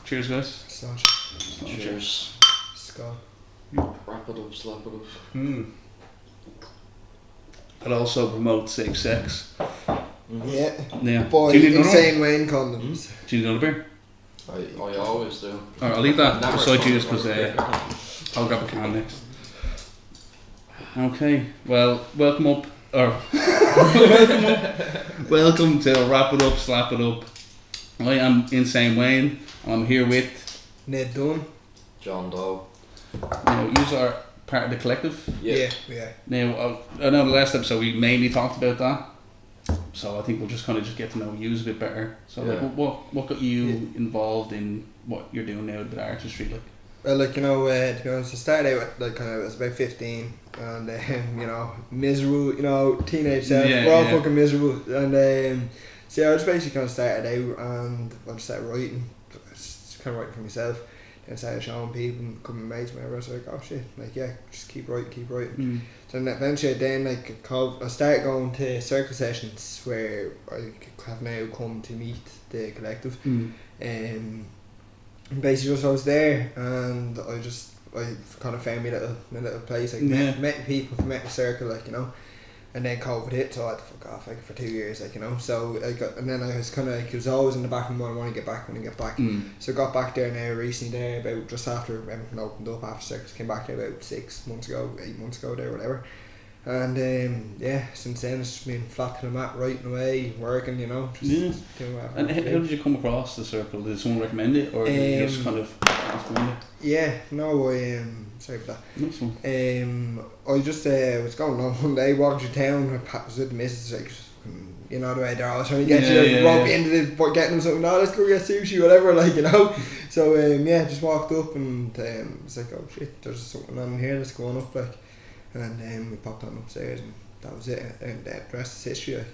Cheers, guys. Such. Cheers. Scott. Wrap it up, slap it up. It also promotes safe sex. Yeah. Yeah. Boy, Do you need another insane Wayne condoms. Do you need another beer? I always do. Alright, I'll leave that Never beside you come just because over. I'll grab a can next. Okay, well, welcome up. Welcome to Wrap It Up, Slap It Up. I am Insane Wayne. I'm here with Ned Dunn. John Doe. now. You are part of the collective. Yeah. Now I know the last episode we mainly talked about that, so I think we'll just kind of just get to know you a bit better. So Yeah. like, what got you involved in what you're doing now with artistry? Like, Well, like, to be honest, I started out with, I was about 15, and, miserable, teenage self, we're all fucking miserable, and, so I just basically kind of started out, and I just started writing, just kind of writing for myself, and started showing people, and coming mates, whatever. I was like, oh shit, just keep writing. So then eventually, I started going to circle sessions, where I have now come to meet the collective, basically just I was there, and I kind of found my little place, met people, met the circle, and then COVID hit, so I had to fuck off for 2 years, so and then I was kind of it was always in the back of my mind, I want to get back, so I got back there now recently there, about just after everything opened up, after circus, came back there about 8 months ago there, whatever. And since then it's been flat to the mat, writing away, working, doing whatever. And how did you come across the circle? Did someone recommend it, or did you just kind of find it? Yeah, no, sorry for that. That's fine. I just was going on one day, walking through town, I was with the missus, the way they're always trying to get you, rope into getting them something, let's go get sushi, whatever, So, just walked up, and was like, oh shit, there's something on here that's going up, and we popped on upstairs, and that was it, and the rest is history,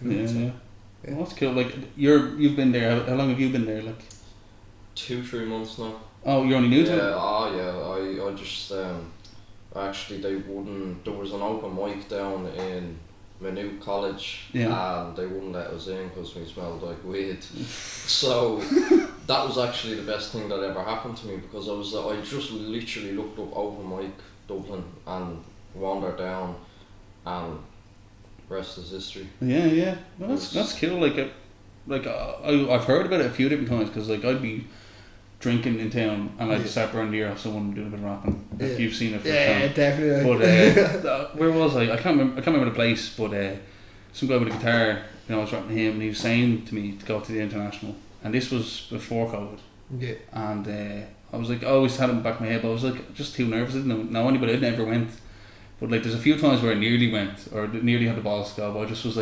Well, that's cool. Like, you've been there, how long have you been there, 2-3 months now. Oh, you're only new to it? I just actually there was an open mic down in my new college, and they wouldn't let us in because we smelled like weed. So that was actually the best thing that ever happened to me, because I just literally looked up open mic Dublin and wandered down, and rest is history. Yeah. Well, that's cool. I've heard about it a few different times, because I'd be drinking in town and I'd start burning the ear off someone doing a bit of rapping. You've seen it. Definitely. But where was I? I can't remember the place. But some guy with a guitar, I was rapping to him, and he was saying to me to go to the International, and this was before COVID. Yeah. And I was like, I always had it in the back of my head, but I was just too nervous. I didn't know anybody. I never went. But there's a few times where I nearly went, or nearly had the balls to go, but I just was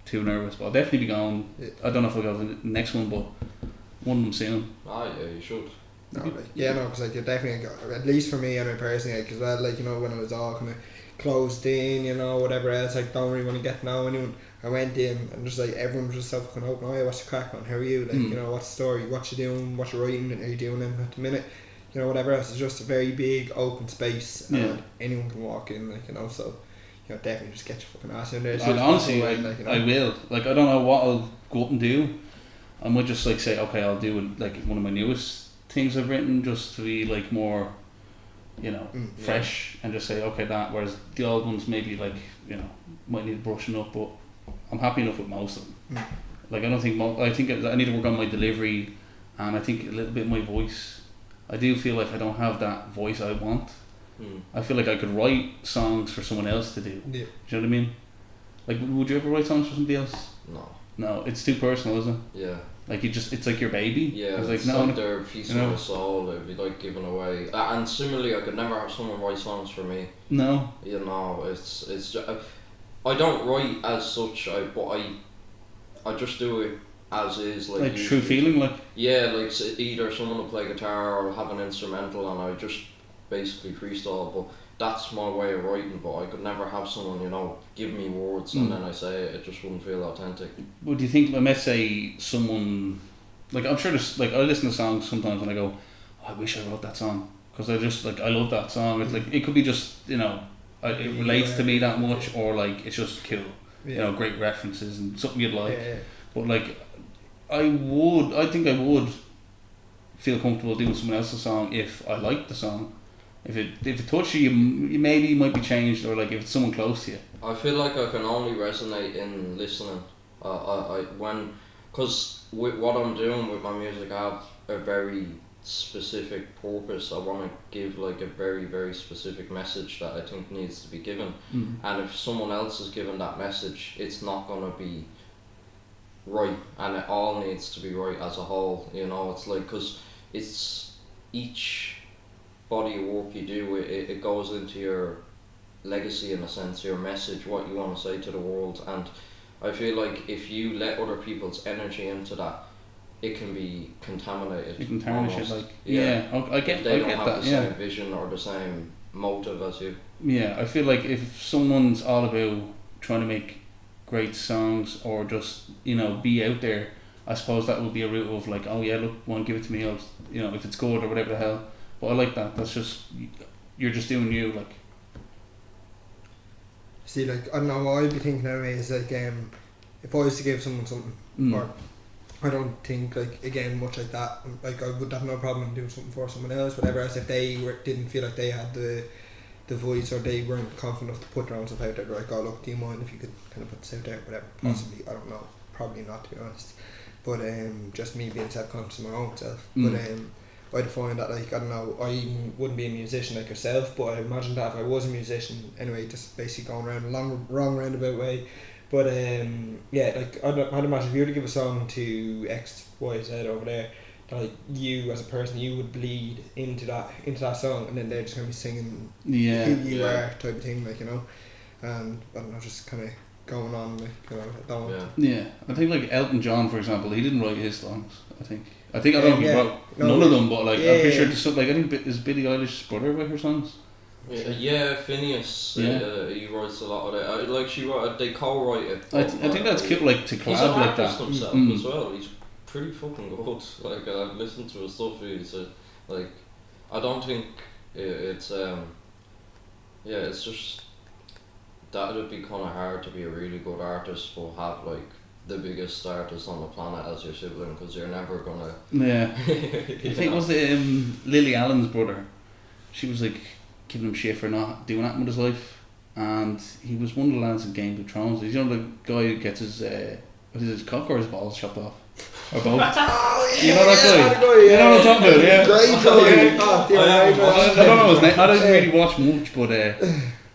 too nervous. But I'll definitely be going. I don't know if I'll go to the next one, but one of them soon. Yeah, you should. Because you definitely got, at least for me, personally, because when it was all kind of closed in, whatever else, don't really want to get to know anyone. I went in, and just everyone was just so fucking open. Oh yeah, what's the crack on? How are you? What's the story? What you doing? What you writing? Are you doing at the minute? Whatever else. It's just a very big open space, and anyone can walk in, so definitely just get your fucking ass in there. And honestly, I will. I don't know what I'll go up and do. I might just say, okay, I'll do one of my newest things I've written, just to be more, fresh, and just say, okay, that. Whereas the old ones maybe might need brushing up, but I'm happy enough with most of them. I don't think I think I need to work on my delivery, and I think a little bit my voice. I do feel like I don't have that voice I want. I feel like I could write songs for someone else to do. Yeah. Do you know what I mean? Would you ever write songs for somebody else? No, it's too personal, isn't it? Yeah. It's like your baby. Yeah, it's their piece of my soul. It'd be given away. And similarly, I could never have someone write songs for me. No. It's just, I don't write as such. But I just do it as is, true feeling, Yeah, either someone will play guitar or have an instrumental, and I just basically freestyle. But that's my way of writing. But I could never have someone, give me words and then I say it. It just wouldn't feel authentic. Well, do you think, let's say someone, I'm sure there's, I listen to songs sometimes and I go, oh, I wish I wrote that song, because I just, I love that song. It's it could be just, it relates to me that much, or it's just cool. Great references and something you'd like. But I think I would feel comfortable doing someone else's song if I like the song. If it touches you, you maybe might be changed, or like if it's someone close to you. I feel like I can only resonate in listening. Because with what I'm doing with my music, I have a very specific purpose. I want to give like a very, very specific message that I think needs to be given. And if someone else is given that message, it's not going to be right, and it all needs to be right as a whole. You know, it's like, because it's each body of work you do, it goes into your legacy, in a sense, your message, what you want to say to the world. And I feel like if you let other people's energy into that, it can be contaminated. You can tarnish it, like, I get they don't get have that, the same vision or the same motive as you. Yeah, I feel like if someone's all about trying to make great songs or just, you know, be out there, I suppose that would be a route of like, oh yeah, look, won't give it to me, I'll, you know, if it's good or whatever the hell. But I like that. That's just, you're just doing you, like. See, like, I don't know what I'd be thinking anyway is like, if I was to give someone something, or I don't think, like, again, much like that, like, I would have no problem doing something for someone else, whatever else, if they didn't feel like they had the voice, or they weren't confident enough to put their own stuff out there. They're like, oh look, do you mind if you could kind of put this out there, whatever, possibly, I don't know, probably not, to be honest, but just me being self-conscious of my own self. But I'd find that, like, I don't know, I wouldn't be a musician like yourself, but I imagine that if I was a musician anyway, just basically going around a wrong roundabout way. But yeah, like, I'd imagine if you were to give a song to X, Y, Z over there, that, like, you as a person, you would bleed into that song, and then they're just gonna be singing who you are, type of thing, like, you know. And I don't know, just kind of going on, like, you know, I think like Elton John, for example, he didn't write his songs. I think I don't know if he wrote none of them, but like I'm pretty sure there's like, I think is Billie Eilish's brother with her songs. Yeah, Phineas. He writes a lot of it. Like she wrote, they co-write it. I think that's cute, like, to collab like that. He's an artist himself as well. He's pretty fucking good. Like, I've listened to his stuff. He's like, I don't think it's it's just that it'd be kind of hard to be a really good artist but have like the biggest artist on the planet as your sibling, because you're never gonna. Yeah, I think it was Lily Allen's brother. She was like giving him shit for not doing that with his life, and he was one of the lads in Game of Thrones. He's, you know, the guy who gets his cock or his balls chopped off, or both. Oh, yeah, you know that guy? You know what I'm talking about? Yeah. Great guy. I don't know his name. I didn't really watch much, but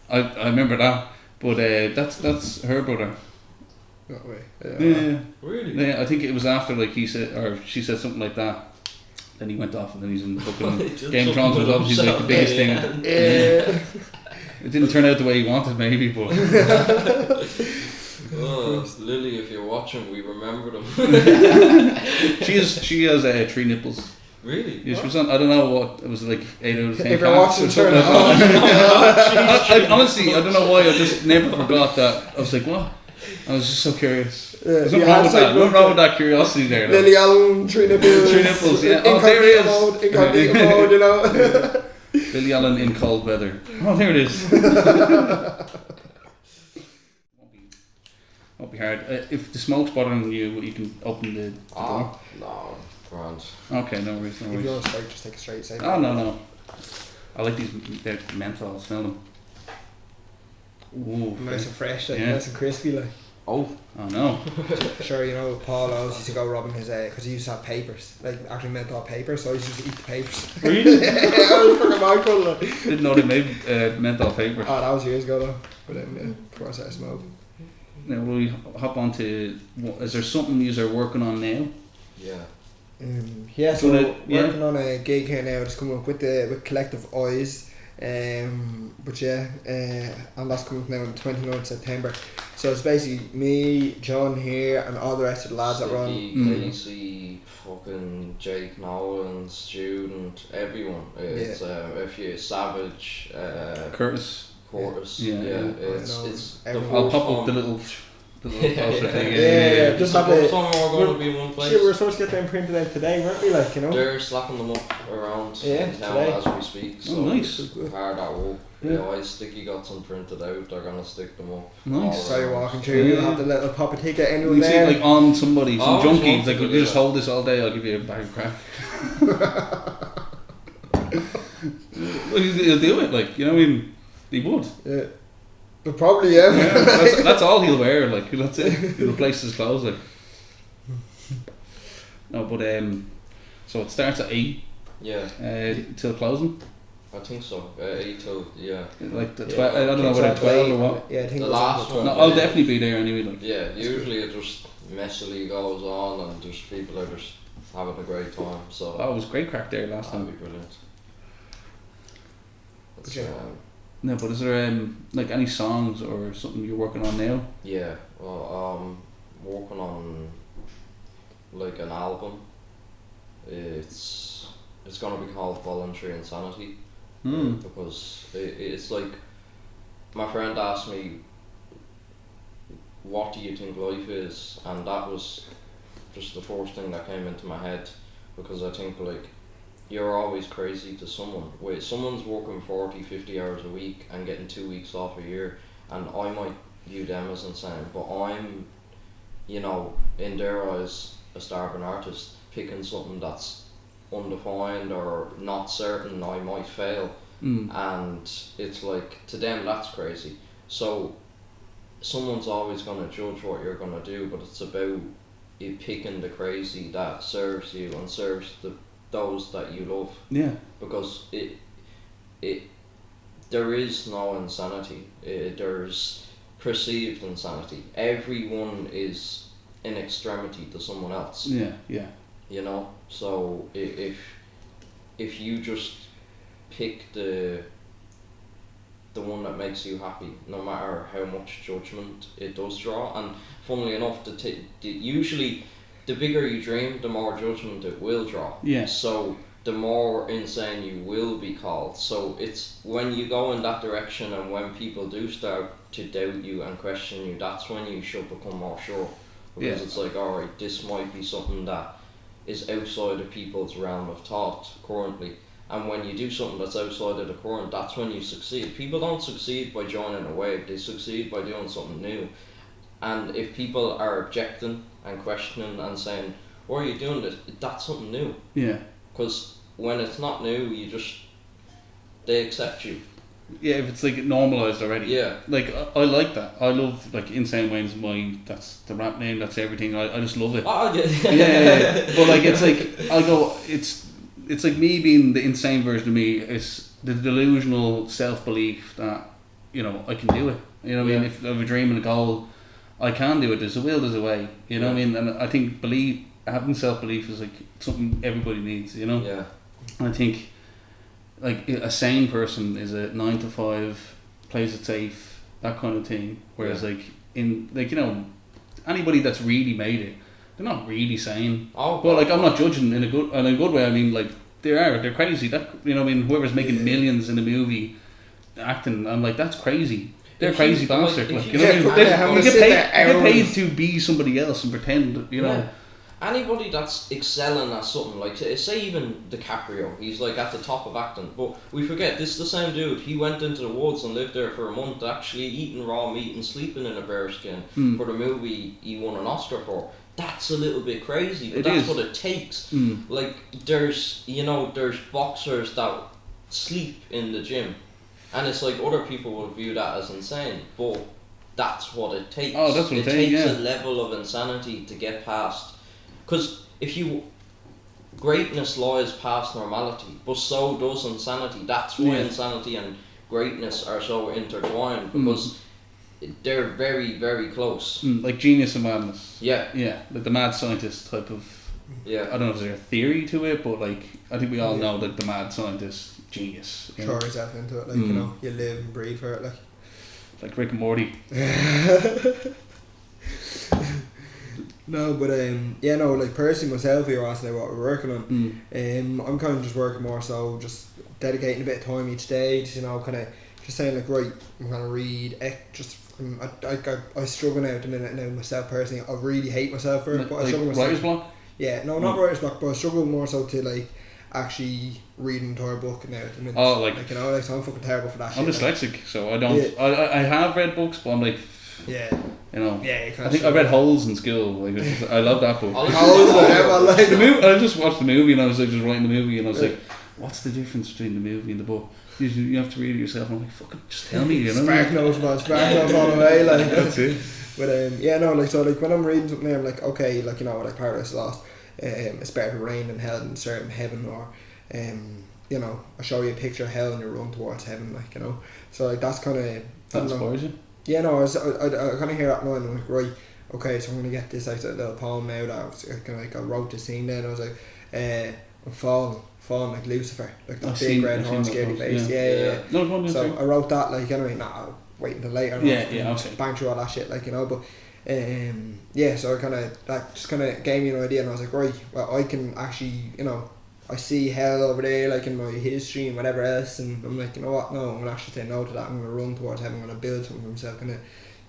I remember that. But that's her brother. No way. Yeah. Really? Yeah, I think it was after, like, he said, or she said something like that. Then he went off, and then he's in fucking Game of Thrones. Was obviously like the biggest thing. Yeah. It didn't turn out the way he wanted, maybe, but. Oh, Lily, if you're watching, we remember them. She has 3 nipples. Really? Yeah, she was on, I don't know what, it was like 8 out of 10 if you're watching, turn it on. I honestly, I don't know why, I just never forgot that. I was like, what? I was just so curious. There's nothing wrong with that. Nothing wrong with that curiosity there. Though. Lily Allen, 3 nipples. 3 nipples, yeah. Oh, there it is. Incognito mode, you know. Lily Allen in cold weather. Oh, there it is. Won't be hard. If the smoke's bothering you, you can open the door. No, grand. Okay, no worries. If you want to straight, just take a straight side. Oh, no. I like these, they're menthol, I'll smell them. Ooh, nice and fresh, like, nice and crispy, like. Oh no. Sure, you know, Paul always used to go robbing his, because he used to have papers, like actually menthol papers, so he used to eat the papers. Really? I was fucking mindful, like. Didn't know they made menthol paper. Oh, that was years ago though, but then, before I started smoking. Now, will we hop on to, is there something you are working on now? Yeah. So working on a gig here now, just coming up with Collective Eyes. But yeah, and that's coming up now on the 29th September. So it's basically me, John here, and all the rest of the lads that run. Casey, fucking Jake Nolan, Student, everyone. It's if you Savage, Curtis. Yeah. It's I'll pop up the little The little poster thing. Yeah. Just have the time we're going to be in one place. Shit, we were supposed to get them printed out today, weren't we? Like, you know. They're slapping them up around in town today. as we speak. So nice. Hard at work. Yeah. I sticky got some printed out. They're gonna stick them up. Nice. So you're walking through, you have the little pop a ticket, anyone You see there? it like on somebody, some junkie. It's like, to you just hold this all day, I'll give you a bag of crap. Well, he'll do it, like, you know what I mean? He would. Yeah. But probably, yeah. That's all he'll wear, like, that's it. He'll replace his clothes, like. No, but, so it starts at 8. Yeah. Till closing. I think so. 8 till, yeah. Like the 12, I don't know whether 12 or what. Yeah, I think the it was last one. No, I'll definitely be there anyway, like. Yeah, usually it just messily goes on and just people are just having a great time. So Oh, it was great crack there last that'd time. be brilliant. That's, Yeah. No, but is there like any songs or something you're working on now? yeah, well, working on like an album. It's gonna be called Voluntary Insanity. Because it's like my friend asked me, what do you think life is, and that was just the first thing that came into my head, because I think like you're always crazy to someone. Wait, someone's working 40-50 hours a week and getting 2 weeks off a year, and I might view them as insane, but I'm, you know, in their eyes a starving artist picking something that's undefined or not certain I might fail, and it's like to them that's crazy. So someone's always going to judge what you're going to do, but it's about you picking the crazy that serves you and serves those that you love. Yeah. Because there is no insanity. There's perceived insanity. Everyone is in extremity to someone else. Yeah, yeah. You know, so if you just pick the one that makes you happy, no matter how much judgment it does draw, and funnily enough, usually the bigger you dream, the more judgment it will draw. Yeah. So the more insane you will be called. So it's when you go in that direction, and when people do start to doubt you and question you, that's when you should become more sure. Because it's like, alright, this might be something that is outside of people's realm of thought currently. And when you do something that's outside of the current, that's when you succeed. People don't succeed by joining a wave, they succeed by doing something new. And if people are objecting and questioning and saying, why are you doing this? That's something new. Yeah. Because when it's not new, they accept you. Yeah, if it's like normalised already. Yeah. Like, I like that. I love, like, Insane Wayne's that's the rap name, that's everything. I just love it. Oh, yeah. But, like, it's like, I'll go, it's like me being the insane version of me. It's the delusional self-belief that, you know, I can do it. You know what I mean? If I have a dream and a goal, I can do it. There's a will, there's a way. You know what I mean? And I think having self-belief is, like, something everybody needs, you know? Yeah. And I think, like, a sane person is a 9 to 5, plays it safe, that kind of thing. Whereas, like, you know, anybody that's really made it, they're not really sane. But, like, I'm not judging in a good way. I mean, like, they're crazy. That, you know what I mean? Whoever's making millions in a movie acting, I'm like, that's crazy. They're crazy bastard. Like, you know what I mean? You get paid to be somebody else and pretend, you know. Yeah. Anybody that's excelling at something, like say even DiCaprio, he's like at the top of acting, but we forget this is the same dude. He went into the woods and lived there for a month, actually eating raw meat and sleeping in a bear skin for the movie he won an Oscar for. That's a little bit crazy, but that's what it takes. Like there's boxers that sleep in the gym, and it's like other people would view that as insane, but that's what it takes. Oh, that's what it takes. Takes a level of insanity to get past. Because greatness lies past normality, but so does insanity. That's why insanity and greatness are so intertwined, because they're very, very close. Like genius and madness. Yeah. Yeah, like the mad scientist type of... Yeah. I don't know if there's a theory to it, but like, I think we all know that the mad scientist, genius. Throw yourself into it, like, you know, you live and breathe for it, like. Like Rick and Morty. No, but like personally myself, you're asking what we're working on. I'm kind of just working more so just dedicating a bit of time each day, you know, kind of just saying like, right, I'm gonna read just I struggle now at the minute now myself personally. I really hate myself for it, but I struggle myself. Writer's block? Yeah, no, not writer's block, but I struggle more so to like actually read an entire book now at the minute. Oh, like you know, like so I'm fucking terrible for that. I'm shit, dyslexic, so I don't. I have read books, but I'm like. Yeah. You know. Yeah, you I think I read Holes in school. Like I love that book. Holes, the movie. I just watched the movie and I was like just writing the movie and I was like, what's the difference between the movie and the book? You have to read it yourself. And I'm like, fucking just tell me, you know. Spark notes, man. Spark notes all the way, like. That's it. But yeah, no, like so, like when I'm reading something, I'm like, okay, like you know, like Paradise Lost, it's better to rain in hell than start in heaven, or you know, I show you a picture of hell and you run towards heaven, like you know. So like that's kind of that inspires you. Yeah, no, I kind of hear that line. I'm like, right, okay, so I'm gonna get this like a little poem now that I was kind of like I wrote the scene. Then I was like, I'm falling like Lucifer, like the big red horn, scary face. Yeah. No, so I wrote that like anyway. I'll wait until later. Okay. Bang through all that shit, like you know, but. Yeah, so I that just kind of gave me an idea, and I was like, right, well, I can actually, you know, I see hell over there, like in my history and whatever else, and I'm like, you know what, no, I'm gonna actually say no to that. I'm gonna run towards heaven. I'm gonna build something for myself. Gonna,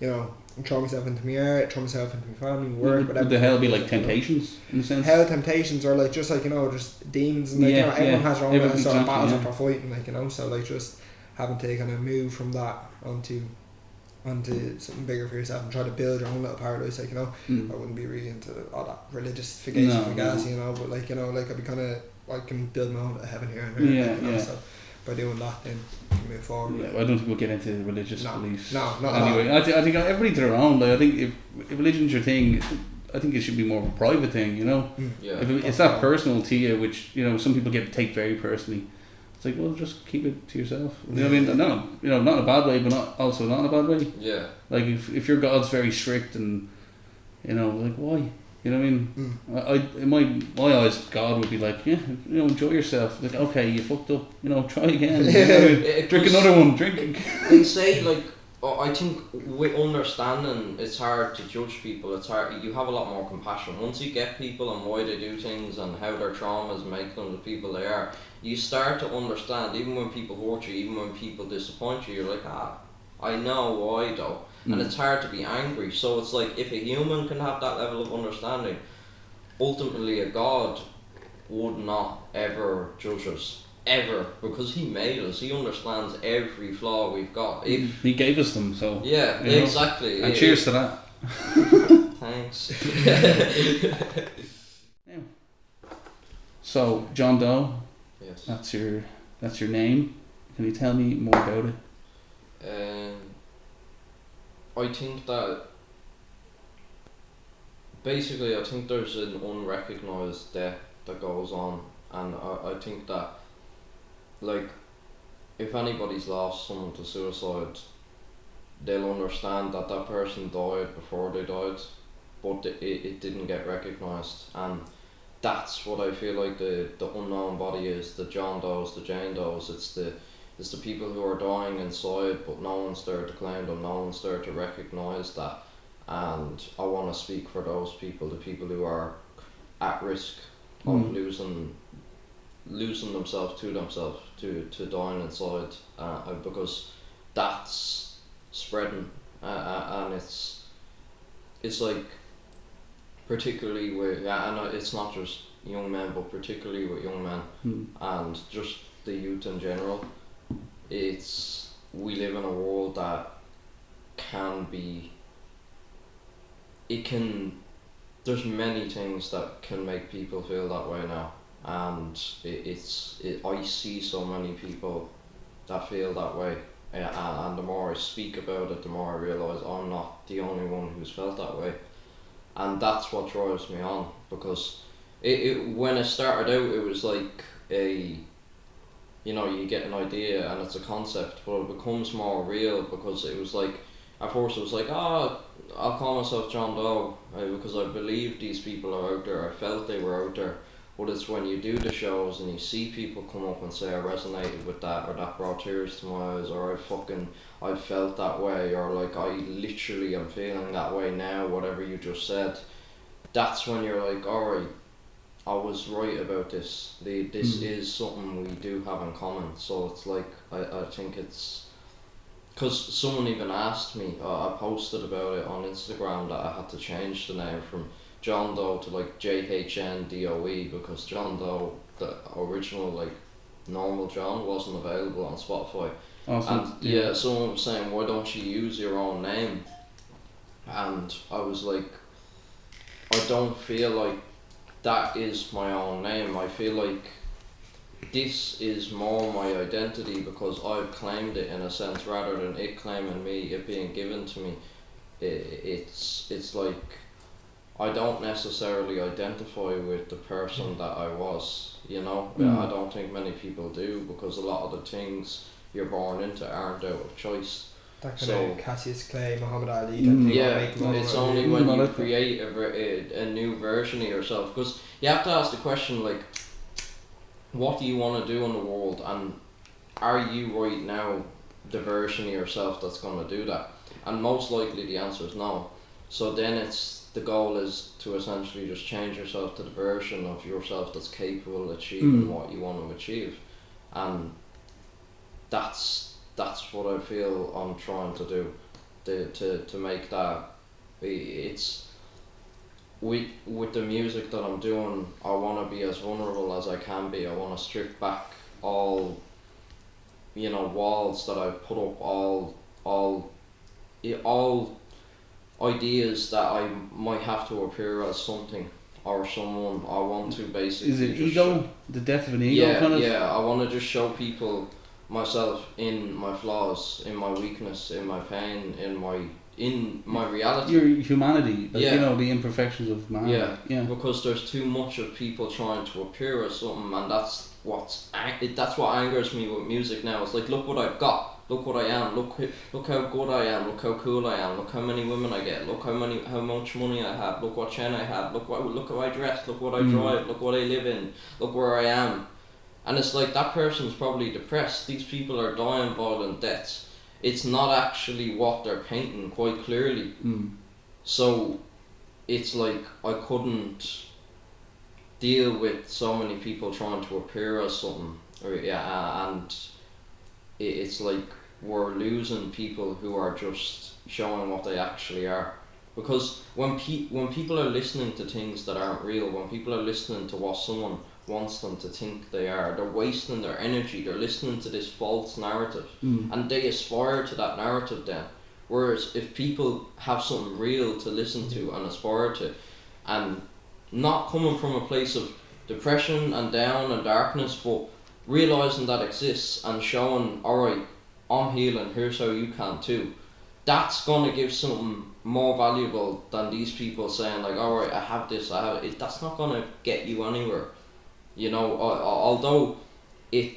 you know, throw myself into my art, throw myself into my family, work, whatever. Would the hell be like temptations in a sense? Hell temptations, or like just like you know, just demons, and like you know, everyone has their own little sort of battles that they're fighting, like you know, so like just having to kind of move from that onto something bigger for yourself and try to build your own little paradise, like you know. I wouldn't be really into all that religious fugazi, you know, but like you know, like I'd be kind of, I can build my own little heaven here and there, like, you know, so by doing that then you can move forward. Yeah, I don't think we'll get into religious beliefs. No, not anyway. I think everybody to their own. Like I think if religion's your thing, I think it should be more of a private thing, you know. Yeah, if it's that personal to you, which you know some people take very personally. It's like, well, just keep it to yourself. You know what I mean? No, you know, not in a bad way, but not in a bad way. Yeah. Like if your God's very strict and, you know, like why? You know what I mean? In my eyes, God would be like, yeah, you know, enjoy yourself. Like, okay, you fucked up. You know, try again. You know, drink another one. Drink. They say like, I think with understanding, it's hard to judge people. It's hard. You have a lot more compassion once you get people and why they do things and how their traumas make them the people they are. You start to understand, even when people hurt you, even when people disappoint you, you're like, I know why though. And it's hard to be angry. So it's like, if a human can have that level of understanding, ultimately a God would not ever judge us. Ever. Because he made us. He understands every flaw we've got. He gave us them, so... Yeah, exactly. And cheers to that. Thanks. Yeah. So, John Doe. Yes. That's your name. Can you tell me more about it? I think that basically I think there's an unrecognised death that goes on, and I think that like if anybody's lost someone to suicide, they'll understand that that person died before they died, but it didn't get recognised, and that's what I feel like the unknown body is, the John Does, the Jane Does. It's the people who are dying inside, but no one's there to claim them, no one's there to recognise that. And I want to speak for those people, the people who are at risk of losing themselves to dying inside, because that's spreading, and it's like, particularly with, and it's not just young men, but particularly with young men and just the youth in general. We live in a world that there's many things that can make people feel that way now, and I see so many people that feel that way, and the more I speak about it, the more I realise I'm not the only one who's felt that way, and that's what drives me on, because when it started out, it was like you get an idea and it's a concept, but it becomes more real, because it was like, at first it was like, I'll call myself John Doe, because I believe these people are out there, I felt they were out there. But it's when you do the shows and you see people come up and say I resonated with that, or that brought tears to my eyes, or I felt that way, or like I literally am feeling that way now, whatever you just said, that's when you're like, alright, I was right about this. This is something we do have in common. So it's like, I think it's because someone even asked me, I posted about it on Instagram that I had to change the name from John Doe to like JHN DOE, because John Doe, the original like normal John, wasn't available on Spotify. Awesome. And yeah, someone was saying, why don't you use your own name? And I was like, I don't feel like that is my own name. I feel like this is more my identity because I've claimed it in a sense, rather than it claiming me, it being given to me. It's like I don't necessarily identify with the person that I was, you know. I don't think many people do, because a lot of the things you're born into aren't out of choice. That kind of Cassius Clay, Muhammad Ali. It's only when you create a new version of yourself, because you have to ask the question like, what do you want to do in the world, and are you right now the version of yourself that's going to do that? And most likely the answer is no. So then the goal is to essentially just change yourself to the version of yourself that's capable of achieving what you want to achieve. And that's what I feel I'm trying to do, to make that. It's with the music that I'm doing, I want to be as vulnerable as I can be. I want to strip back all, walls that I put up, all ideas that I might have to appear as something or someone. I want to basically. Is it ego? The death of an ego? Yeah, kind of? yeah. I want to just show people myself in my flaws, in my weakness, in my pain, in my reality. Your humanity, the imperfections of man. Yeah. Because there's too much of people trying to appear as something, and that's what angers me with music now. It's like, look what I've got, look what I am, look how good I am, look how cool I am, look how many women I get, look how much money I have, look what chain I have, look how I dress, look what I drive, look what I live in, look where I am. And it's like, that person's probably depressed. These people are dying violent deaths. It's not actually what they're painting quite clearly. So it's like, I couldn't deal with so many people trying to appear as something. And it's like we're losing people who are just showing what they actually are. Because when people are listening to things that aren't real, when people are listening to what someone wants them to think they are, they're wasting their energy, they're listening to this false narrative, and they aspire to that narrative then. Whereas if people have something real to listen to and aspire to, and not coming from a place of depression and down and darkness, but realising that exists and showing, alright, I'm healing, here's how you can too, that's going to give something more valuable than these people saying like, alright, I have this, I have it. That's not going to get you anywhere. Although it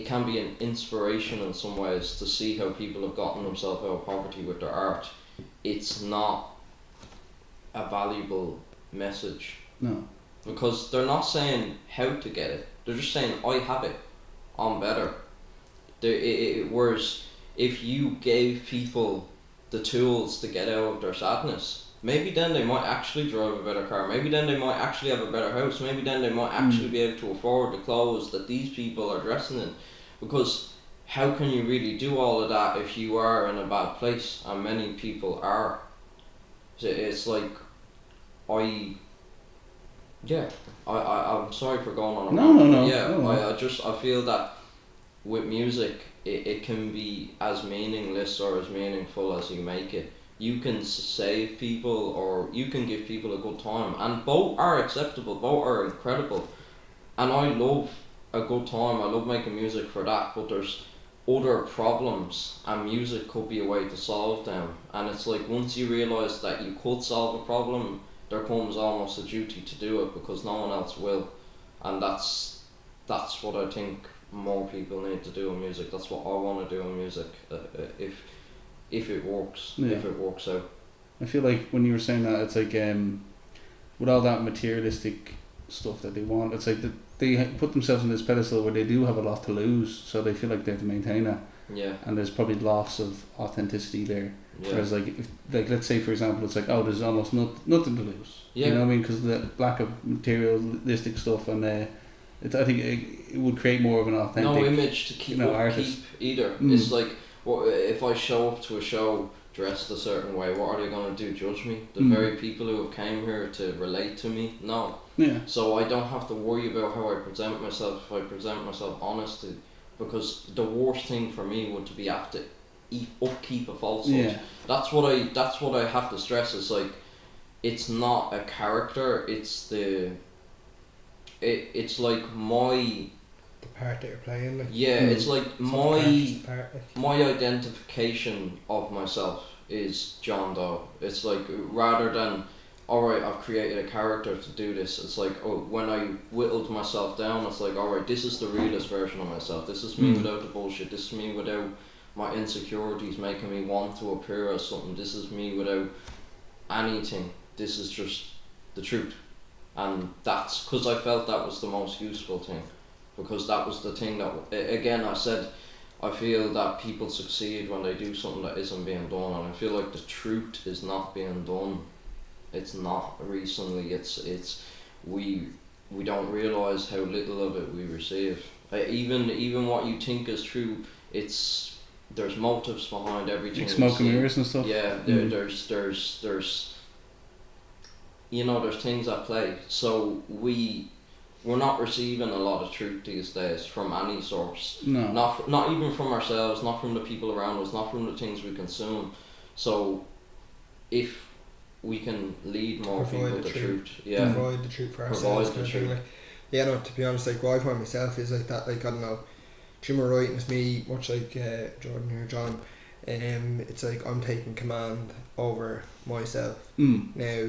can be an inspiration in some ways to see how people have gotten themselves out of poverty with their art, it's not a valuable message. No. Because they're not saying how to get it, they're just saying, I have it, I'm better. Whereas if you gave people the tools to get out of their sadness, maybe then they might actually drive a better car, maybe then they might actually have a better house, maybe then they might actually be able to afford the clothes that these people are dressing in. Because how can you really do all of that if you are in a bad place, and many people are? So it's like, I'm sorry for going on a rant. No. I feel that with music, it can be as meaningless or as meaningful as you make it. You can save people, or you can give people a good time, and both are acceptable, both are incredible. And I love a good time, I love making music for that, but there's other problems, and music could be a way to solve them. And it's like, once you realise that you could solve a problem, there comes almost a duty to do it, because no one else will. And that's what I think more people need to do in music. That's what I want to do in music, if it works, if it works out. I feel like when you were saying that, it's like with all that materialistic stuff that they want, it's like they put themselves on this pedestal where they do have a lot to lose, so they feel like they have to maintain it. Yeah. And there's probably loss of authenticity there. Yeah. Whereas like let's say for example, it's like, oh, there's almost nothing to lose. Yeah. You know what I mean? Because the lack of materialistic stuff, and I think it would create more of an authentic. No image to keep either. It's like, if I show up to a show dressed a certain way, what are they going to do? Judge me? The very people who have came here to relate to me? No. Yeah. So I don't have to worry about how I present myself if I present myself honestly, because the worst thing for me would to be have to upkeep a falsehood. Yeah. That's what I have to stress. Is like, it's not a character. It's it's like my. The part that you're playing, like. Yeah, it's like my like. identification of myself is John Doe. It's like, rather than, alright, I've created a character to do this, it's like, oh, when I whittled myself down, it's like, alright, this is the realest version of myself. This is me without the bullshit. This is me without my insecurities making me want to appear as something. This is me without anything. This is just the truth. And that's because I felt that was the most useful thing. Because that was the thing that, again, I said, I feel that people succeed when they do something that isn't being done, and I feel like the truth is not being done. It's not recently. We don't realise how little of it we receive. Even what you think is true, there's motives behind everything. Like smoke and mirrors and stuff. Yeah, there's there's things at play. So we're not receiving a lot of truth these days from any source. No. Not even from ourselves, not from the people around us, not from the things we consume. So if we can lead more people with the truth. Yeah. Provide the truth for ourselves. Provide the truth. Like, yeah, no, to be honest, like what I find myself is like that, like, I don't know, Jim or writing is me, much like Jordan or John. It's like I'm taking command over myself. Now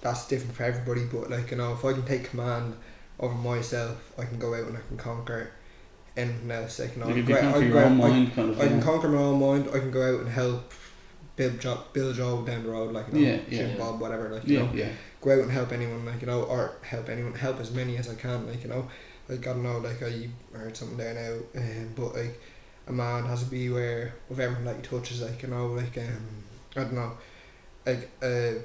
that's different for everybody, but like, you know, if I can take command over myself, I can go out and I can conquer anything else. Like, you know, I can conquer my own mind. I can go out and help build Joe down the road, like, you know, Jim, Bob, whatever, like, you know, go out and help anyone, like, you know, or help as many as I can, like, you know. Like, I don't know, like, I heard something there now, but like, a man has to be aware of everything that he touches, like, you know, like, I don't know, like, a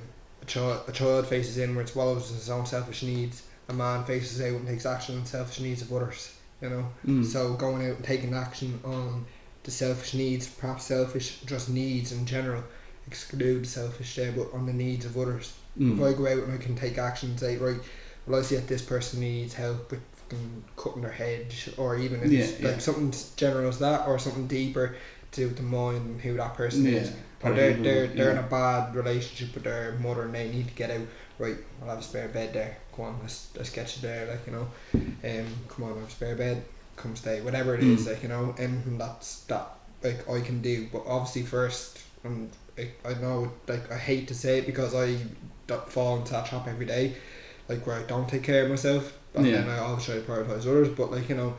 child faces inwards, wallows in his own selfish needs. A man faces out and takes action on selfish needs of others, you know. So going out and taking action on the selfish needs, perhaps selfish just needs in general, exclude the selfish there, but on the needs of others. If I go out and I can take action and say, right, well, I see that this person needs help with fucking cutting their hedge, or even if it's like something general as that, or something deeper to do with the mind and who that person is. Or they're in a bad relationship with their mother and they need to get out. Right, I'll have a spare bed there. Come on, let's get you there, like, you know. Come on, I'll have a spare bed. Come stay, whatever it is, like, you know. And that like I can do, but obviously first, and I know, like, I hate to say it because I fall into that trap every day, like, where I don't take care of myself, and then I always try to prioritise others. But like, you know,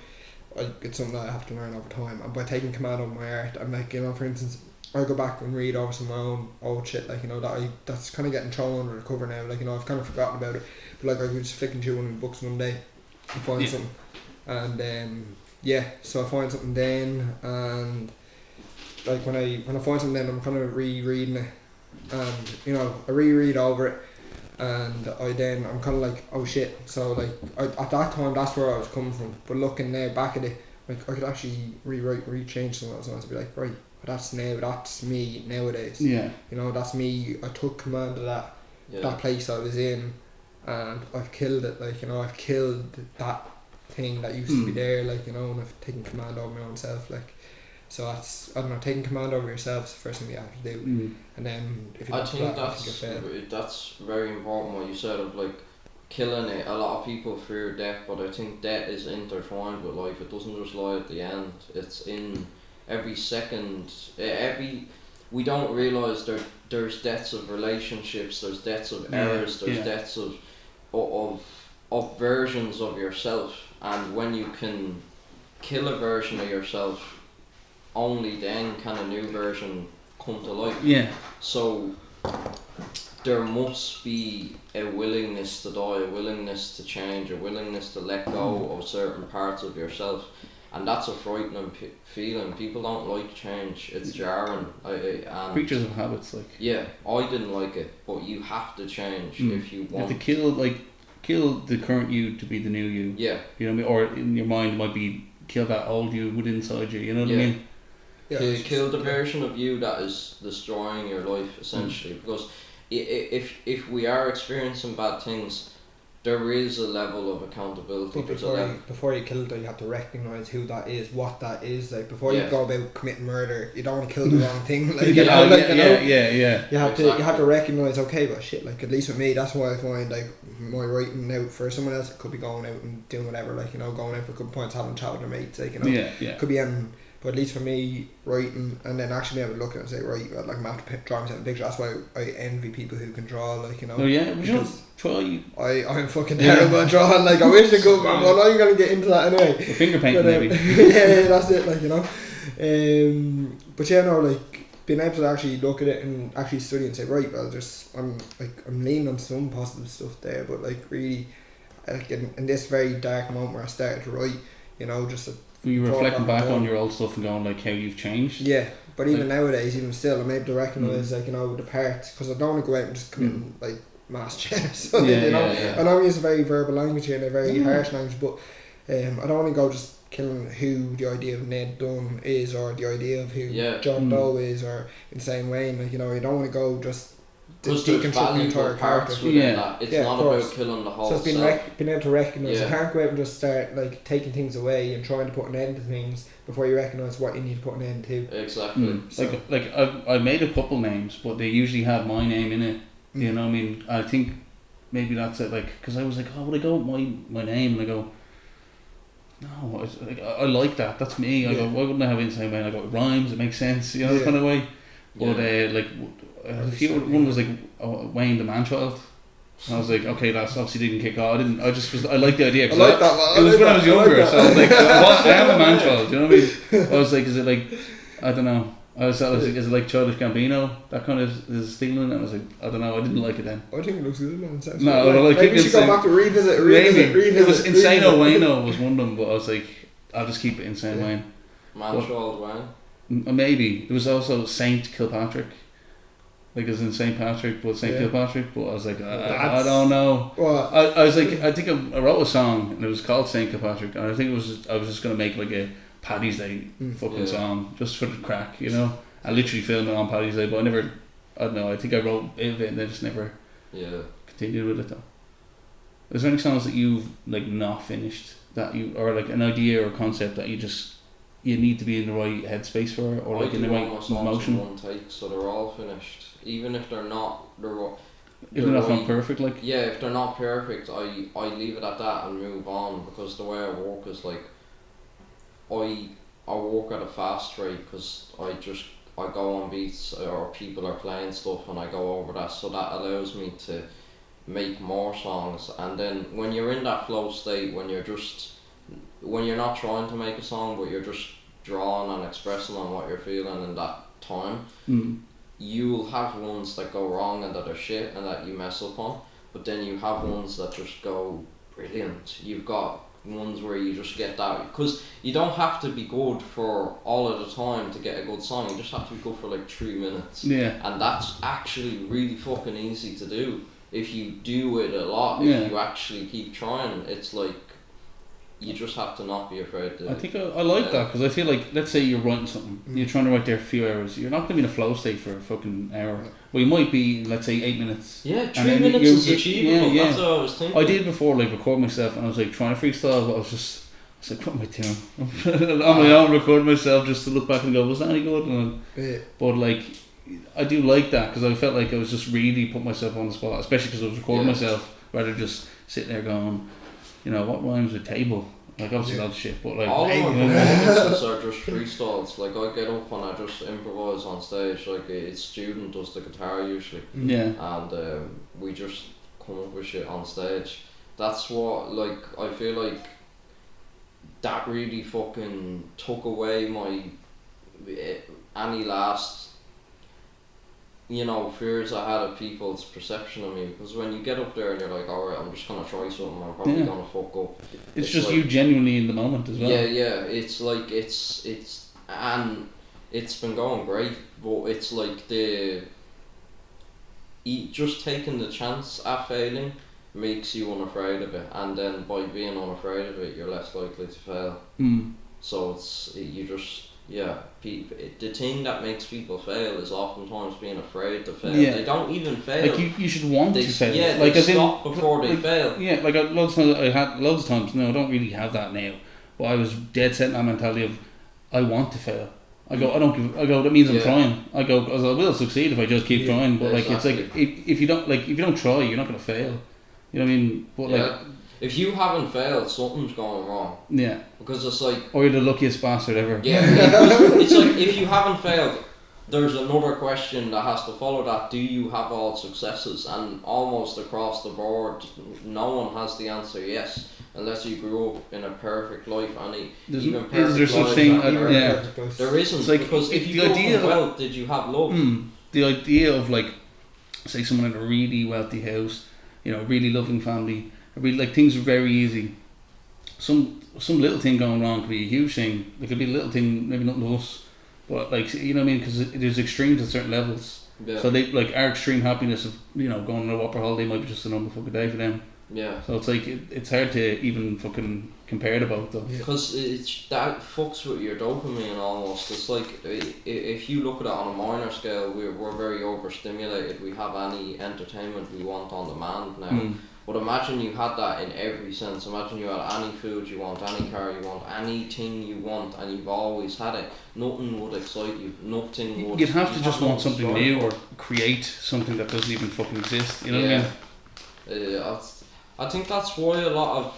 it's something that I have to learn over time, and by taking command over my art, I'm like, you know, for instance, I go back and read over some of my own old shit, like, you know, that's kind of getting thrown under the cover now, like, you know, I've kind of forgotten about it, but like, I was flicking through one of the books one day and find something, and so I find something then, and like, when I find something then, I'm kind of rereading it, and, you know, I reread over it, and I'm kind of like, oh shit, so like, at that time, that's where I was coming from, but looking now back at it, like, I could actually rechange some of those, and be like, right, that's me nowadays. Yeah. You know, that's me. I took command of that place I was in, and I've killed it. Like, you know, I've killed that thing that used to be there. Like, you know, and I've taken command over my own self. Like, so that's, I don't know, taking command over yourself is the first thing you have to do. And then if you I think that's very important what you said of like killing it. A lot of people fear death, but I think death is intertwined with life. It doesn't just lie at the end. It's in every second, we don't realise there's deaths of relationships, there's deaths of errors, there's deaths of versions of yourself, and when you can kill a version of yourself, only then can a new version come to life. Yeah. So there must be a willingness to die, a willingness to change, a willingness to let go of certain parts of yourself. And that's a frightening feeling. People don't like change. It's jarring. Creatures of habits, like. Yeah, I didn't like it, but you have to change if you want. You have to kill the current you to be the new you. Yeah. You know what I mean? Or in your mind might be kill that old you within inside you. You know what I mean? Kill the version of you that is destroying your life, essentially. Because if we are experiencing bad things, there is a level of accountability. But before you kill it, you have to recognise who that is, what that is. Like before you go about committing murder, you don't want to kill the wrong thing. Like you have to recognise, okay, but shit. Like at least with me, that's why I find like my writing now. For someone else, it could be going out and doing whatever. Like going out for good points, having a chat with their mates. Like it could be but at least for me, writing and then actually being able to look at it and say, right, like I'm have to draw myself a picture. That's why I envy people who can draw, like Oh yeah, we should try. I'm fucking terrible at drawing. Like I wish I could, but I'm not going to get into that anyway. The finger painting, maybe. yeah, that's it. Like but like being able to actually look at it and actually study and say, right, well, I'm leaning on some positive stuff there, but like really, like in this very dark moment where I started to write, just. Were you reflecting back on your old stuff and going like how you've changed? Yeah, but even nowadays, even still, I'm able to recognise the parts, because I don't want to go out and just commit like mass chess. I know I'm using a very verbal language here and a very harsh language, but I don't want to go just killing who the idea of Ned Dunn is, or the idea of who John Doe is, or Insane Wayne. Like you don't want to go just deconstruct the entire character. It's not about killing the whole. So it's being able to recognise. You can't go out and just start like taking things away and trying to put an end to things before you recognise what you need to put an end to. Exactly. So. Like I've made a couple names, but they usually have my name in it. You know what I mean? I think maybe that's it. Like, because I was like, oh, would I go with my name? And I go, no, I like that. That's me. I go, why wouldn't I have Insane Wayne? I go, it rhymes. It makes sense. That kind of way. But one was like Wayne the Man-Child. And I was like, okay, that's obviously didn't kick off. I liked the idea. I like that, man. It was when I was younger, so I was like, I am a Man-Child. Do you know what I mean? I was like, is it like, I don't know. I was like, is it like Childish Gambino? That kind of is stealing it. I was like, I don't know. I didn't like it then. I think it looks good, man. Maybe we should go back to revisit. It was Insane Wayne was one of them, but I was like, I'll just keep it Insane Wayne. Man-Child Wayne. Maybe it was also Saint Kilpatrick, like as in Saint Patrick, but Saint Kilpatrick. But I was like, I don't know. What? I was like, I think I wrote a song and it was called Saint Kilpatrick, and I think I was just gonna make like a Paddy's Day fucking song just for the crack, I literally filmed it on Paddy's Day, but I don't know. I think I wrote a bit of it and then just never continued with it though. Is there any songs that you've like not finished that you, or like an idea or concept that you need to be in the right headspace for, or like in the right emotion? In one take, so they're all finished. Even if they're not, if they're not perfect, like if they're not perfect, I leave it at that and move on, because the way I work is like I work at a fast rate, because I go on beats or people are playing stuff and I go over that, so that allows me to make more songs. And then when you're in that flow state, when you're not trying to make a song, but you're just drawing and expressing on what you're feeling in that time, you'll have ones that go wrong and that are shit and that you mess up on, but then you have ones that just go brilliant. You've got ones where you just get that, because you don't have to be good for all of the time to get a good song. You just have to be good for like 3 minutes, and that's actually really fucking easy to do if you do it a lot. If you actually keep trying, it's like you just have to not be afraid to. I think I like that, because I feel like, let's say you're writing something, you're trying to write there a few hours, you're not going to be in a flow state for a fucking hour. Well, you might be, let's say 8 minutes. Yeah, 3 minutes is achievable. That's what I was thinking. I did before, like record myself, and I was like trying to freestyle, but I was like, what am I doing? On my own, record myself just to look back and go, was that any good? But like, I do like that, because I felt like I was just really putting myself on the spot, especially because I was recording myself rather than just sitting there going, what rhymes with table? Like obviously that's shit, but like all of my performances are just freestyles. Like I get up and I just improvise on stage. Like it's student does the guitar usually, and we just come up with shit on stage. That's what, like, I feel like that really fucking took away my any last fears I had of people's perception of me, because when you get up there and you're like, alright, I'm just gonna try something, I'm probably gonna fuck up. It's just like, you genuinely in the moment as well. It's like it's and it's been going great, but it's like just taking the chance at failing makes you unafraid of it, and then by being unafraid of it, you're less likely to fail. So the thing that makes people fail is oftentimes being afraid to fail. Yeah. They don't even fail. Like you should want to fail. Yeah, like they stop before they fail. Yeah, like loads of times. No, I don't really have that now. But I was dead set in that mentality of I want to fail. I go, that means I'm trying. I go, because I will succeed if I just keep trying. But like exactly. It's like if you don't try, you're not gonna fail. You know what I mean? But like, if you haven't failed, something's going wrong. Yeah. Because it's like, or you're the luckiest bastard ever. Yeah. It's like if you haven't failed, there's another question that has to follow that. Do you have all successes? And almost across the board, no one has the answer yes. Unless you grew up in a perfect life, is there such thing? There isn't, like, because if you grew up in wealth, did you have love? The idea of like, say, someone in a really wealthy house, you know, really loving family, really, like, things are very easy. Some little thing going wrong could be a huge thing. It could be a little thing, maybe nothing to us, but like, you know what I mean? Because there's extremes at certain levels. Yeah. So they like our extreme happiness of, you know, going on a whopper holiday might be just a normal fucking day for them. Yeah. So it's like it's hard to even fucking compare the both though. Because that fucks with your dopamine almost. It's like if you look at it on a minor scale, we're very overstimulated. We have any entertainment we want on demand now. But imagine you had that in every sense. Imagine you had any food you want, any car you want, anything you want, and you've always had it. Nothing would excite you. Nothing would. You'd have to just want something new or create something that doesn't even fucking exist. You know what I mean? I think that's why a lot of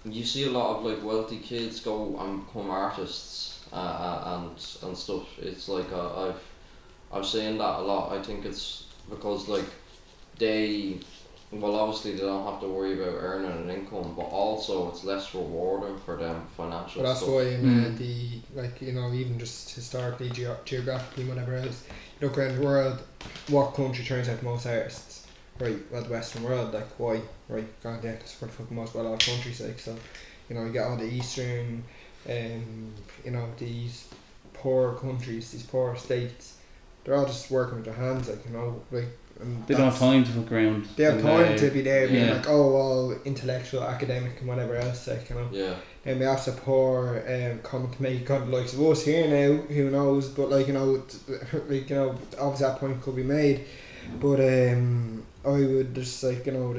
you see a lot of like wealthy kids go and become artists and stuff. It's like I've seen that a lot. I think it's because like obviously they don't have to worry about earning an income, but also it's less rewarding for them financially. Well, that's why in the, like, you know, even just historically, geographically, whatever else, you look around the world, what country turns out the most artists? Right, well, the Western world, like, why? Right, God, yeah, because we're the fucking most well-off countries, like, so, you know, you get all the Eastern, you know, these poor countries, these poor states, they're all just working with their hands, like, you know, like, and they don't have time to fuck around. They have time to be there, being like, oh, all intellectual, academic, and whatever else, like, you know. Yeah. And we have to pour come to make God likes of us here now, who knows, but, like, you know, like, you know, obviously that point could be made, but I would just, like, you know,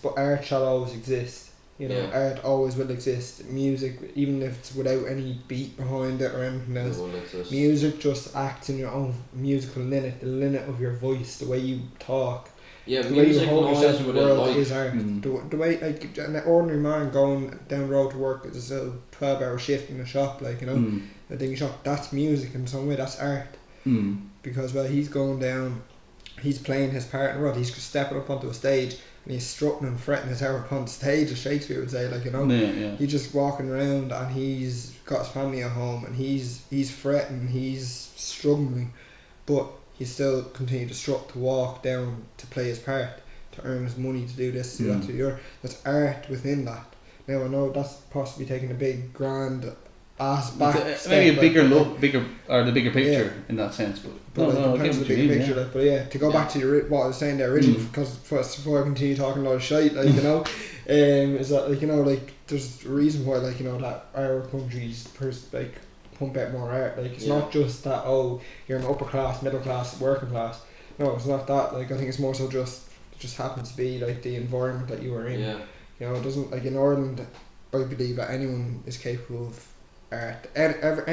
but art shall always exist, you know. Art always will exist. Music, even if it's without any beat behind it or anything else, music just acts in your own musical limit, the limit of your voice, the way you talk, the way you hold yourself in the world life. Is art. The way, like, an ordinary man going down the road to work is a 12-hour shift in a shop, like, you know, a dingy shop, that's music in some way, that's art. Because, well, he's going down, he's playing his part in the world, he's stepping up onto a stage and he's strutting and fretting his hair upon stage, as Shakespeare would say, like, you know. He's just walking around and he's got his family at home and he's fretting, he's struggling, but he still continued to strut, to walk down, to play his part, to earn his money, to do this, to do that, to do that. There's art within that. Now I know that's possibly taking a big grand ass back maybe a bigger look, or the bigger picture in that sense, but I get what you mean, picture, like, but to go back to what I was saying there originally, because before I continue talking a lot of shite, like, you know, is that, like, you know, like, there's a reason why, like, you know, that our countries like pump out more art, like, it's not just that, oh, you're an upper class, middle class, working class. No, it's not that. Like, I think it's more so just happens to be like the environment that you are in. You know, it doesn't, like, in Ireland, I believe that anyone is capable of art anywhere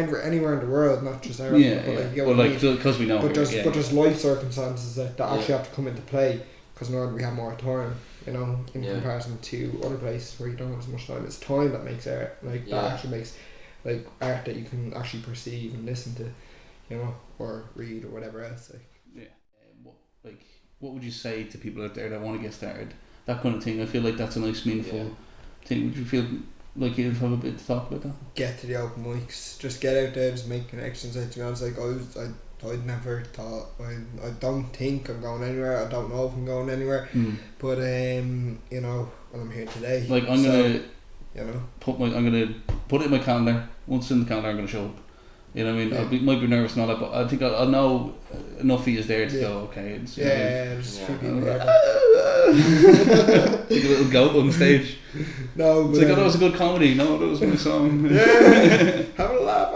in the world, not just Ireland. But like, you know, well, like, because we know. But there's life circumstances that actually have to come into play, because in Ireland we have more time, you know, in comparison to other places where you don't have as much time. It's time that makes art, like, that actually makes, like, art that you can actually perceive and listen to, you know, or read or whatever else, like. What would you say to people out there that want to get started? That kind of thing. I feel like that's a nice, meaningful thing. Would you feel like you'd have a bit to talk about that? Get to the open mics. Just get out there, just make connections. Like, to be honest, like, I'd never thought, I don't think I'm going anywhere. I don't know if I'm going anywhere. But you know, well, I'm here today. Like, I'm gonna, you know, I'm gonna put it in my calendar. Once in the calendar, I'm gonna show up. You know what I mean? Might be nervous and all that, but I think I'll know enough he is there to go, okay. It's, there's a few people there. Like a little goat on stage. No, it's like, that was a good comedy. No, that was my song. Have a laugh.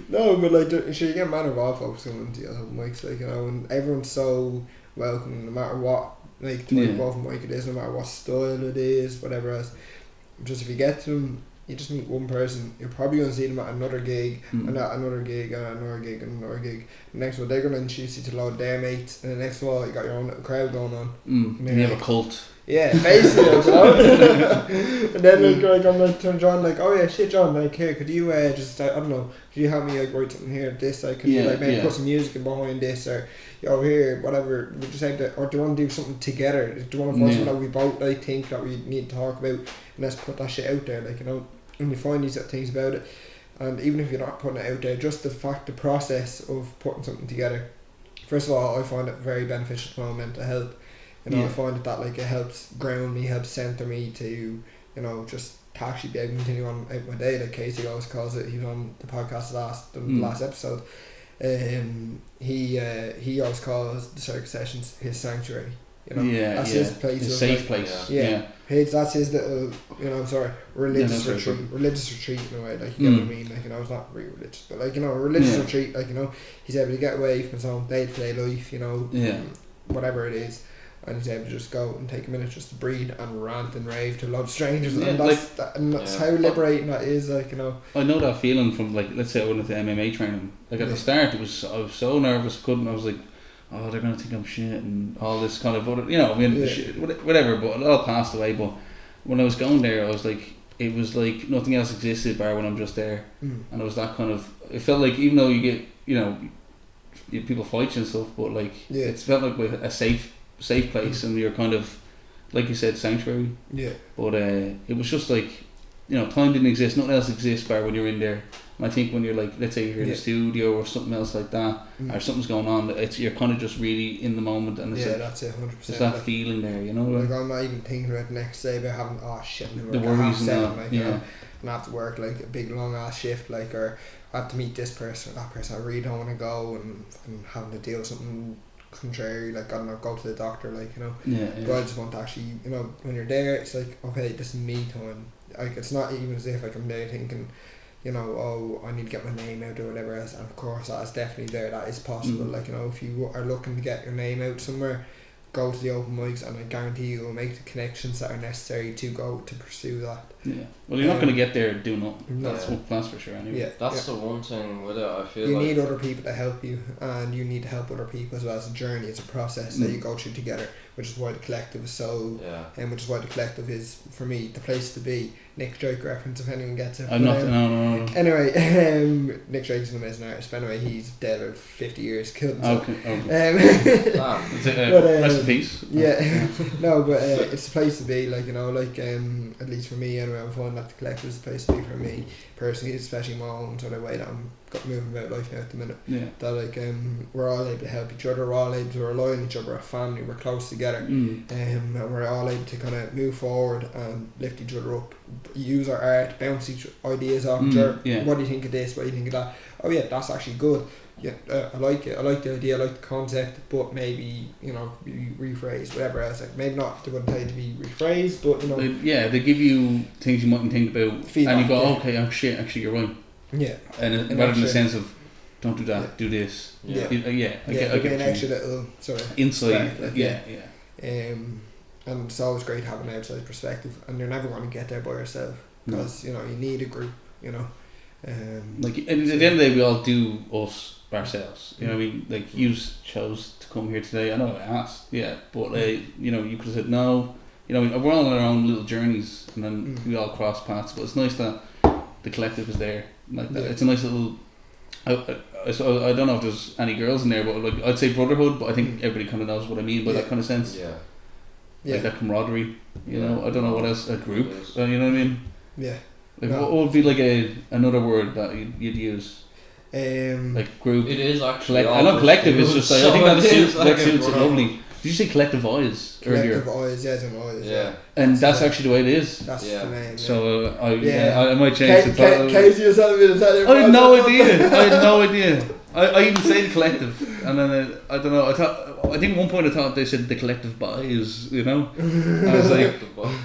No, but like, sure, you get man involved folks coming to your open mics, like, you know, and everyone's so welcome, no matter what, like, type of open mic it is, no matter what style it is, whatever else. Just if you get to them, you just meet one person, you're probably going to see them at another gig, and at another gig, and another gig, and another gig. The next one, they're going to introduce you to a load of their mates, and the next one, you got your own little crowd going on. And you have a cult. Yeah, basically, you know. And then like I'm like to John, like, oh yeah, shit, John, like, here, could you just I don't know, could you help me like write something here, this, like, could you like maybe put some music in behind this, or over here, whatever, we just have to, or do you want to do something together? Do you want to find something that we both like think that we need to talk about, and let's put that shit out there, like, you know, and you find these things about it, and even if you're not putting it out there, just the process of putting something together. First of all, I find it very beneficial to my mental health. You know, I find that like it helps ground me, helps centre me to, you know, just to actually be able to continue on out my day. Like Casey always calls it, he was on the podcast the last episode. He always calls the circus sessions his sanctuary. You know, that's his place. His safe place. That's his little, you know, religious retreat in a way. Like, you get what I mean? Like, you know, it's not really religious, but like, you know, a religious retreat. Like, you know, he's able to get away from his own day-to-day life. You know, whatever it is. And he's able to just go and take a minute just to breathe and rant and rave to a lot of strangers, and that's how liberating that is, like, you know. I know that feeling from, like, let's say I went into MMA training. Like at the start, I was so nervous, I was like, oh, they're gonna think I'm shit and all this kind of, you know, I mean, shit, whatever. But it all passed away. But when I was going there, I was like, it was like nothing else existed bar when I'm just there, and it was that kind of. It felt like, even though you get, you know, people fight you and stuff, but like it felt like a safe place, and you're kind of, like you said, sanctuary. But it was just like, you know, time didn't exist, nothing else exists bar when you're in there. And I think when you're like, let's say you're in the studio or something else like that, or something's going on, you're kind of just really in the moment, and it's that's it, 100%. There's that feeling there, you know. Like, I'm not even thinking about the next day about having the worries and that, like, you know, and I have to work like a big long ass shift, like, or I have to meet this person or that person, I really don't want to go, and I'm having to deal with something contrary, like, I don't know, go to the doctor, like, you know. But I just want to actually, you know, when you're there, it's like, okay, this is me time. Like, it's not even as if like I'm there thinking, you know, oh, I need to get my name out or whatever else. And of course, that is definitely there, that is possible. Like, you know, if you are looking to get your name out somewhere, go to the open mics, and I guarantee you will make the connections that are necessary to go to pursue that. Well, you're not going to get there doing nothing. That's for sure anyway. That's the one thing with it, I feel you like need other people to help you, and you need to help other people as well. It's a journey, it's a process that you go through together, which is why the collective is so, and which is why the collective is, for me, the place to be. Nick Drake reference, if anyone gets it. I'm not. No. Anyway, Nick Drake's an amazing artist. But anyway, he's dead over 50 years, killed himself. Rest in peace. No, but it's the place to be. Like, you know, like, at least for me, anyway, I'm finding that the collective is the place to be for me personally, especially my own sort of way that I'm moving about life now at the minute. That, like, we're all able to help each other, we're all able to rely on each other, we're a family, we're close together, and we're all able to kind of move forward and lift each other up, use our art, bounce each ideas off each other. What do you think of this? What do you think of that? Oh yeah, that's actually good. I like it. I like the idea. I like the concept. But maybe, you know, rephrase, whatever else. Like, maybe not. They wouldn't tell you to be rephrased, but, you know. They give you things you mightn't think about, feedback, and you go, okay, oh shit, actually you're right. And rather than the sense of, don't do that, do this. I get an extra little sort of insight. And it's always great having an outside perspective, and you're never going to get there by yourself, because you know, you need a group, you know. Like, and at the end of the day, we all do us ourselves. You know what I mean? Like, you chose to come here today. I know I asked, but you know, you could have said no. You know, we're all on our own little journeys, and then we all cross paths. But it's nice that the collective is there. Like that. It's a nice little. I don't know if there's any girls in there, but like, I'd say brotherhood. But I think everybody kind of knows what I mean by that kind of sense. Like that camaraderie. You know, I don't know what else, a group. You know what I mean? Like, what would be like another word that you'd use? Like group. It is actually. I know collective is just like, I think that suits it lovely. Did you say Collective Eyes earlier? Collective Eyes, yeah, it's an Eyes. Yeah. And that's actually the way it is. That's Yeah. the name. Yeah. So I might change the title. Casey was telling me to tell you. I had no idea. I even say the Collective, and then I don't know. I think at one point I thought they said the Collective Boys. You know, I was like,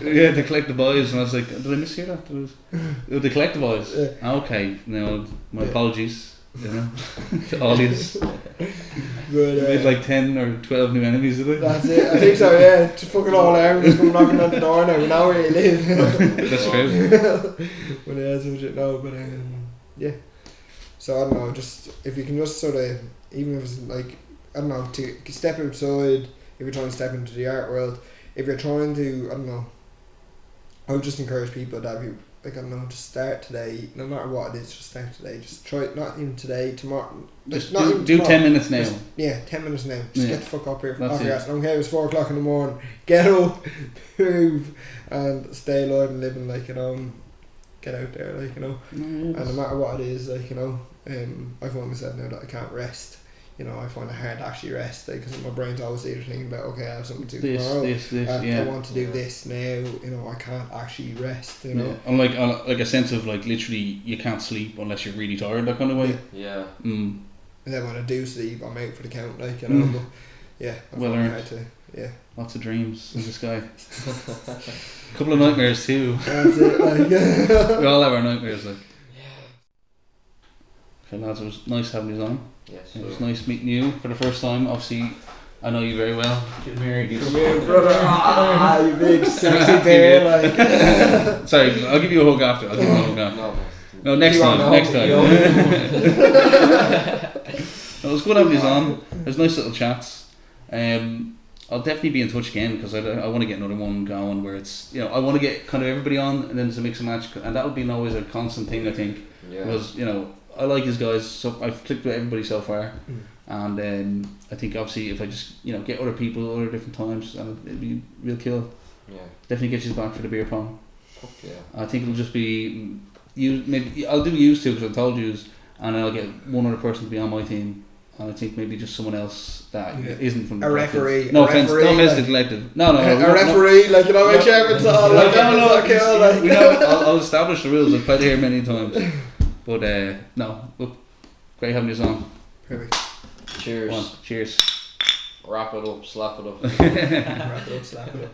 yeah, the Collective Boys, and I was like, did I mishear that? The Collective Boys. Yeah. Okay, no, my apologies. You know, to audience. But, made like 10 or 12 new enemies, did they? That's it. I think so. Yeah, just fucking all armies come knocking on the door now. We know where you live. That's true. When it has some shit now, but yeah. So I don't know. Just if you can just sort of, even if it's like, I don't know, to step outside. If you're trying to step into the art world, if you're trying to, I don't know. I would just encourage people that if you, like, I don't know, just start today. No matter what it is, just start today. Just try it. Not even today. Tomorrow. Just not even do tomorrow. 10 minutes now. Just, yeah, 10 minutes now. Just get the fuck up here. Off your ass. I don't care if it's 4 o'clock in the morning. Get up, move, and stay alive and living, like, you know. Get out there, like, you know. And no matter what it is, like, you know, I find myself now that I can't rest. You know, I find it hard to actually rest, like, because my brain's always either thinking about, okay, I have something to do tomorrow. I want to do this now. You know, I can't actually rest. You know, and like a sense of like literally you can't sleep unless you're really tired, that kind of way. Yeah. And then when I do sleep, I'm out for the count, like, you know. But yeah, I well find it earned. hard to, yeah. Lots of dreams in the sky. A couple of nightmares too. That's it, like. We all have our nightmares, like. Okay, lads, it was nice having you on. Yes. It was nice meeting you for the first time. Obviously, I know you very well. Come here, brother. You big sexy bear, like. Sorry, I'll give you a hug after. No, next time. It was good having you on. There's nice little chats. I'll definitely be in touch again because I want to get another one going where it's, you know, I want to get kind of everybody on and then there's a mix and match, and that would be always a constant thing, I think. Yeah. Because, you know, I like his guys, so I've clicked with everybody so far, and I think obviously if I just, you know, get other people at other different times, it'd be real kill. Yeah. Definitely get you back for the beer pong. Fuck yeah. I think it'll just be you. Maybe I'll do yous too because I told yous, and I'll get one other person to be on my team, and I think maybe just someone else that isn't from the collective. Referee. No offense to the collective. No. A referee, like, you know, make sure it's all like. I'll establish the rules. I've played here many times. But no, look, great having you on. Perfect. Cheers. Cheers. Wrap it up, slap it up. Wrap it up, slap it up.